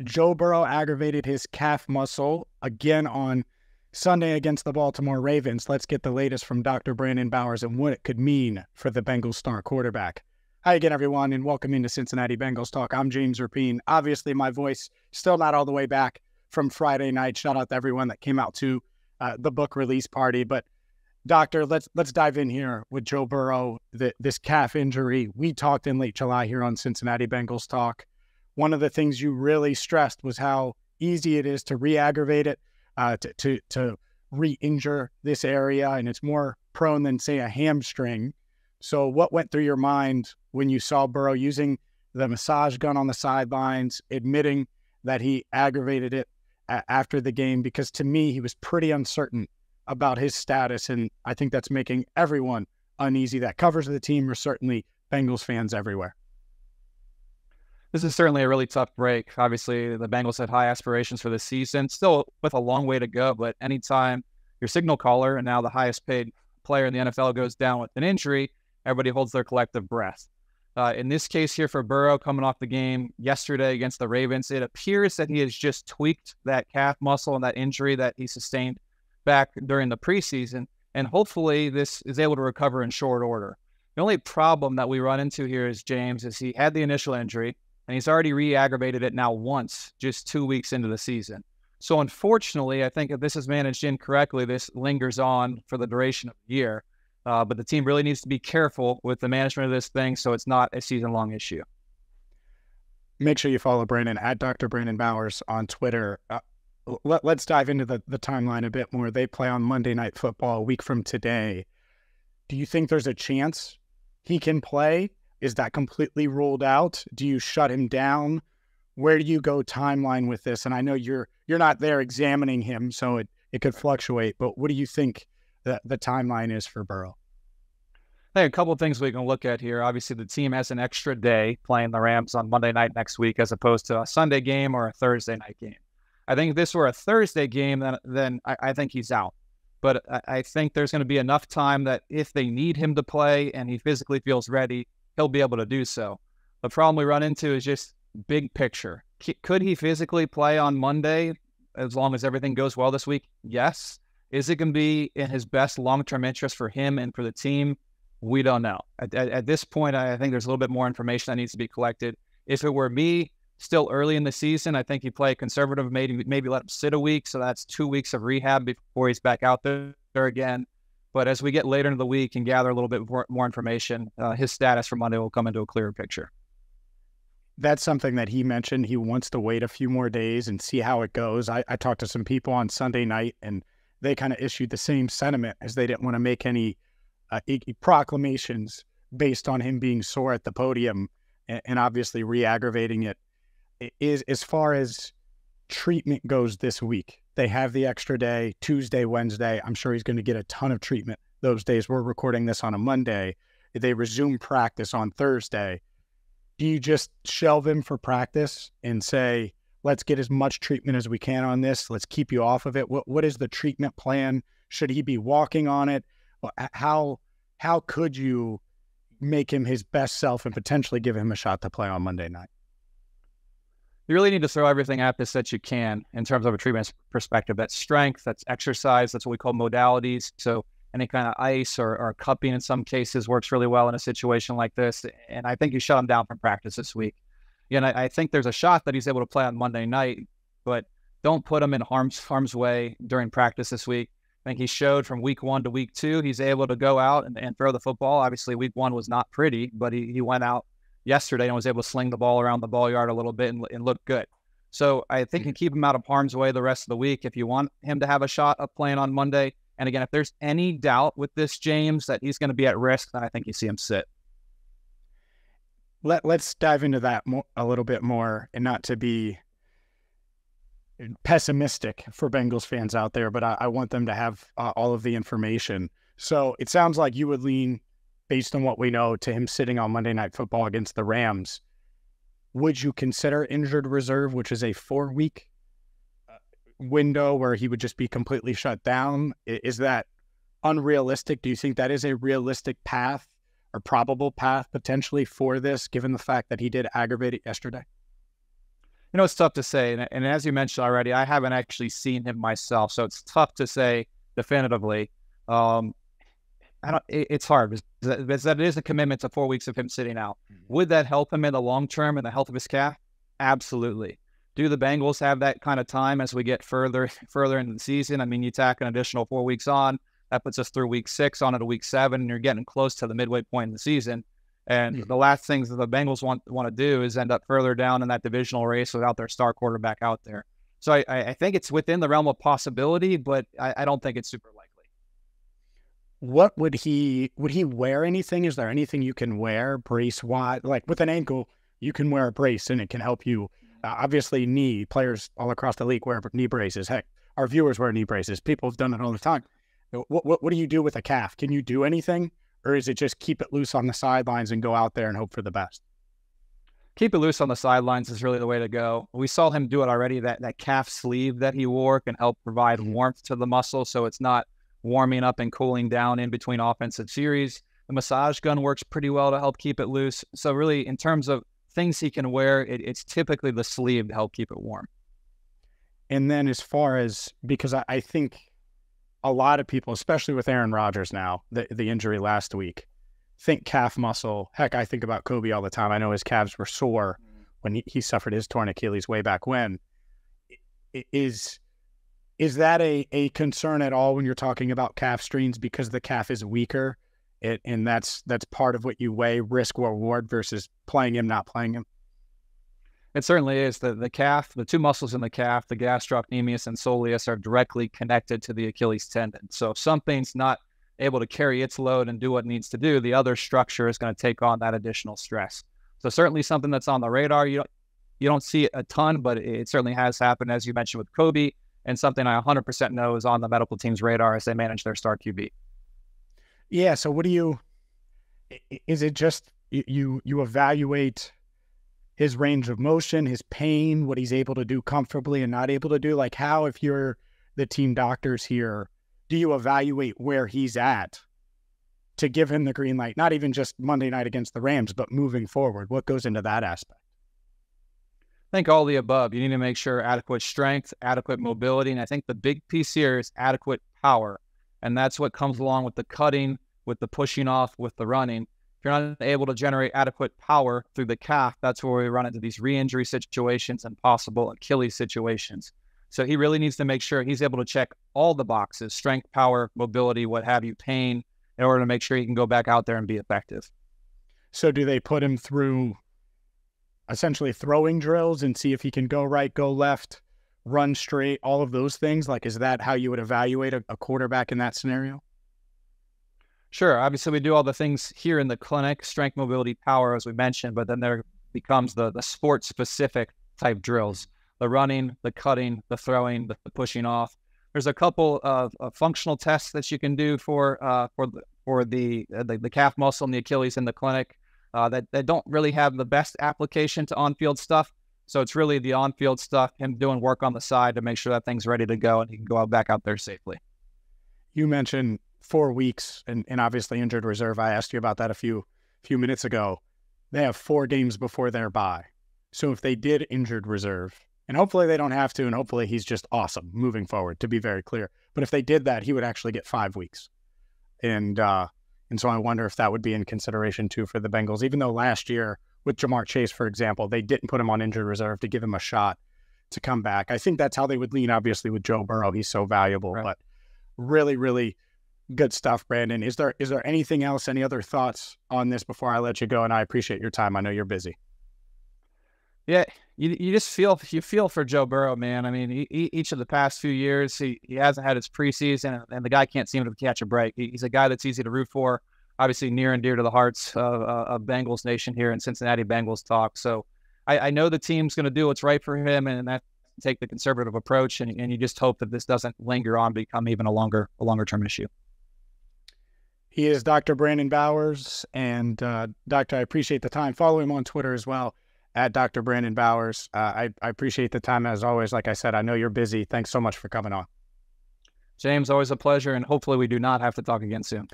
Joe Burrow aggravated his calf muscle again on Sunday against the Baltimore Ravens. Let's get the latest from Dr. Brandon Bowers and what it could mean for the Bengals star quarterback. Hi again, everyone, and welcome into Cincinnati Bengals Talk. I'm James Rapien. Obviously, my voice still not all the way back from Friday night. Shout out to everyone that came out to the book release party. But Doctor, let's dive in here with Joe Burrow, this calf injury. We talked in late July here on Cincinnati Bengals Talk. One of the things you really stressed was how easy it is to re-aggravate it, to re-injure this area, and it's more prone than, say, a hamstring. So what went through your mind when you saw Burrow using the massage gun on the sidelines, admitting that he aggravated it after the game? Because to me, he was pretty uncertain about his status, and I think that's making everyone uneasy that covers the team, or certainly Bengals fans everywhere. This is certainly a really tough break. Obviously, the Bengals had high aspirations for this season, still with a long way to go, but anytime your signal caller and now the highest paid player in the NFL goes down with an injury, everybody holds their collective breath. In this case here for Burrow, coming off the game yesterday against the Ravens, it appears that he has just tweaked that calf muscle and that injury that he sustained back during the preseason, and hopefully this is able to recover in short order. The only problem that we run into here is, James, is he had the initial injury, and he's already re-aggravated it now once, just 2 weeks into the season. So unfortunately, I think if this is managed incorrectly, this lingers on for the duration of the year. But the team really needs to be careful with the management of this thing so it's not a season-long issue. Make sure you follow Brandon at Dr. Brandon Bowers on Twitter. Let's dive into the timeline a bit more. They play on Monday Night Football a week from today. Do you think there's a chance he can play? Is that completely ruled out? Do you shut him down? Where do you go timeline with this? And I know you're not there examining him, so it could fluctuate, but what do you think the timeline is for Burrow? I think a couple of things we can look at here. Obviously, the team has an extra day playing the Rams on Monday night next week as opposed to a Sunday game or a Thursday night game. I think if this were a Thursday game, then I think he's out. But I think there's going to be enough time that if they need him to play and he physically feels ready, he'll be able to do so. The problem we run into is just big picture. Could he physically play on Monday as long as everything goes well this week? Yes. Is it going to be in his best long-term interest for him and for the team? We don't know. At this point, I think there's a little bit more information that needs to be collected. If it were me, still early in the season, I think you play conservative, maybe let him sit a week. So that's 2 weeks of rehab before he's back out there again. But as we get later into the week and gather a little bit more information, his status for Monday will come into a clearer picture. That's something that he mentioned. He wants to wait a few more days and see how it goes. I talked to some people on Sunday night, and they kind of issued the same sentiment, as they didn't want to make any proclamations based on him being sore at the podium and obviously re-aggravating it. Is as far as treatment goes this week, they have the extra day, Tuesday, Wednesday. I'm sure he's going to get a ton of treatment those days. We're recording this on a Monday. They resume practice on Thursday. Do you just shelve him for practice and say, let's get as much treatment as we can on this, let's keep you off of it? What is the treatment plan? Should he be walking on it? How could you make him his best self and potentially give him a shot to play on Monday night? You really need to throw everything at this that you can in terms of a treatment perspective. That's strength, that's exercise, that's what we call modalities. So any kind of ice or cupping in some cases works really well in a situation like this. And I think you shut him down from practice this week. And I think there's a shot that he's able to play on Monday night, but don't put him in harm's way during practice this week. I think he showed from week 1 to week 2, he's able to go out and throw the football. Obviously, week 1 was not pretty, but he went out yesterday and was able to sling the ball around the ball yard a little bit and look good. So I think you keep him out of harm's way the rest of the week if you want him to have a shot of playing on Monday. And again, if there's any doubt with this, James, that he's going to be at risk, then I think you see him sit. Let's dive into that a little bit more, and not to be pessimistic for Bengals fans out there, but I want them to have all of the information. So it sounds like you would lean, based on what we know, to him sitting on Monday Night Football against the Rams. Would you consider injured reserve, which is a 4-week window where he would just be completely shut down? Is that unrealistic? Do you think that is a realistic path or probable path potentially for this, given the fact that he did aggravate it yesterday? It's tough to say. And as you mentioned already, I haven't actually seen him myself. So it's tough to say definitively. It's hard because that is a commitment to 4 weeks of him sitting out. Would that help him in the long term in the health of his calf? Absolutely. Do the Bengals have that kind of time as we get further into the season? I mean, you tack an additional 4 weeks on. That puts us through week 6 on to week 7, and you're getting close to the midway point in the season. And the last things that the Bengals want to do is end up further down in that divisional race without their star quarterback out there. So I think it's within the realm of possibility, but I don't think it's super likely. What would he wear anything? Is there anything you can wear brace-wise? Like with an ankle, you can wear a brace and it can help you. Obviously, knee players all across the league wear knee braces. Heck, our viewers wear knee braces. People have done it all the time. What do you do with a calf? Can you do anything? Or is it just keep it loose on the sidelines and go out there and hope for the best? Keep it loose on the sidelines is really the way to go. We saw him do it already. That calf sleeve that he wore can help provide warmth to the muscle, so it's not warming up and cooling down in between offensive series. The massage gun works pretty well to help keep it loose. So really, in terms of things he can wear, it's typically the sleeve to help keep it warm. And then as far as, because I think a lot of people, especially with Aaron Rodgers now, the injury last week, think calf muscle. Heck, I think about Kobe all the time. I know his calves were sore when he suffered his torn Achilles way back when. Is that a concern at all when you're talking about calf strains because the calf is weaker? And that's part of what you weigh, risk reward versus playing him, not playing him? It certainly is. The calf, the two muscles in the calf, the gastrocnemius and soleus, are directly connected to the Achilles tendon. So if something's not able to carry its load and do what it needs to do, the other structure is going to take on that additional stress. So certainly something that's on the radar. You don't see it a ton, but it certainly has happened, as you mentioned with Kobe, and something I 100% know is on the medical team's radar as they manage their star QB. Yeah. So is it just you evaluate his range of motion, his pain, what he's able to do comfortably and not able to do? Like how, if you're the team doctors here, do you evaluate where he's at to give him the green light? Not even just Monday night against the Rams, but moving forward. What goes into that aspect? I think all the above. You need to make sure adequate strength, adequate mobility, and I think the big piece here is adequate power. And that's what comes along with the cutting, with the pushing off, with the running. If you're not able to generate adequate power through the calf, that's where we run into these re-injury situations and possible Achilles situations. So he really needs to make sure he's able to check all the boxes: strength, power, mobility, what have you, pain, in order to make sure he can go back out there and be effective. So do they put him through essentially throwing drills and see if he can go right, go left, run straight, all of those things? Like, is that how you would evaluate a quarterback in that scenario? Sure. Obviously, we do all the things here in the clinic, strength, mobility, power, as we mentioned, but then there becomes the sport-specific type drills: the running, the cutting, the throwing, the pushing off. There's a couple of functional tests that you can do for the calf muscle and the Achilles in the clinic that don't really have the best application to on-field stuff. So it's really the on-field stuff, him doing work on the side to make sure that thing's ready to go and he can go back out there safely. You mentioned 4 weeks and obviously injured reserve. I asked you about that a few minutes ago. They have 4 games before their bye. So if they did injured reserve, and hopefully they don't have to, and hopefully he's just awesome moving forward, to be very clear. But if they did that, he would actually get 5 weeks. And so I wonder if that would be in consideration too for the Bengals, even though last year with Jamar Chase, for example, they didn't put him on injured reserve to give him a shot to come back. I think that's how they would lean, obviously, with Joe Burrow. He's so valuable, right. But really, really good stuff, Brandon. Is there anything else, any other thoughts on this before I let you go? And I appreciate your time. I know you're busy. Yeah, you just feel for Joe Burrow, man. I mean, each of the past few years, he hasn't had his preseason, and the guy can't seem to catch a break. He's a guy that's easy to root for, obviously near and dear to the hearts of Bengals Nation here in Cincinnati Bengals talk. So I know the team's going to do what's right for him, and that's take the conservative approach, and you just hope that this doesn't linger on, become even a longer term issue. He is Dr. Brandon Bowers, and Doctor, I appreciate the time. Follow him on Twitter as well, at Dr. Brandon Bowers. I appreciate the time as always. Like I said, I know you're busy. Thanks so much for coming on. James, always a pleasure, and hopefully we do not have to talk again soon.